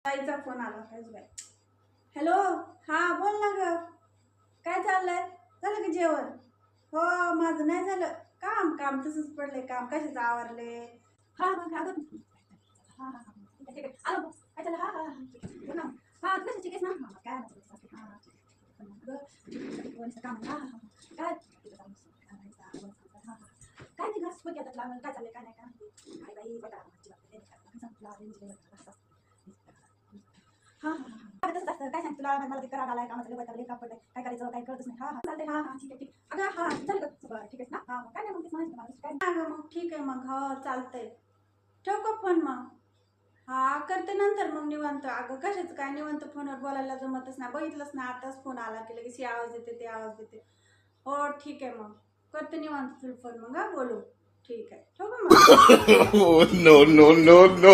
ताईचा phone आला बाई. Hello, हा बोल ना ग. काय चाललंय? झालं की जेवण? हो, माझं नाही झालं. काम काम तसंच पडलंय. काम कशाचं आवरले? हा मग अगं, हा हा हा ठीक आहे. आलो काय झालं? हा हा बोल ना. हा कशाची केस ना काय काम हा हा काय काय नाही घास पण घेतात लागलं. काय चाललंय काय नाही काय बाई बघा हा हा तसंच असतं. काय सांग तुला मला ते करा घालाय कामाचं वैतागले काम पडलंय. काय करायचं काय कळतच नाही. हा हा चालतंय. हा हा ठीक आहे ठीक. अगं हा झालं बरं ठीक आहे ना. हा काय नाही मग तेच म्हणायचं काय नाही मग ठीक आहे मग. हो चालतंय. ठेव का फोन मग? हा करते नंतर मग निवांत. अगं कशाचं काय निवांत फोनवर बोलायला जमतच नाही. बघितलंच ना आताच फोन आला की लगेच आवाज देते ते आवाज देते. हो ठीक आहे मग करते निवांत तुला फोन मग. हा बोलू ठीक आहे ठेवू का मग? No, no, no, no.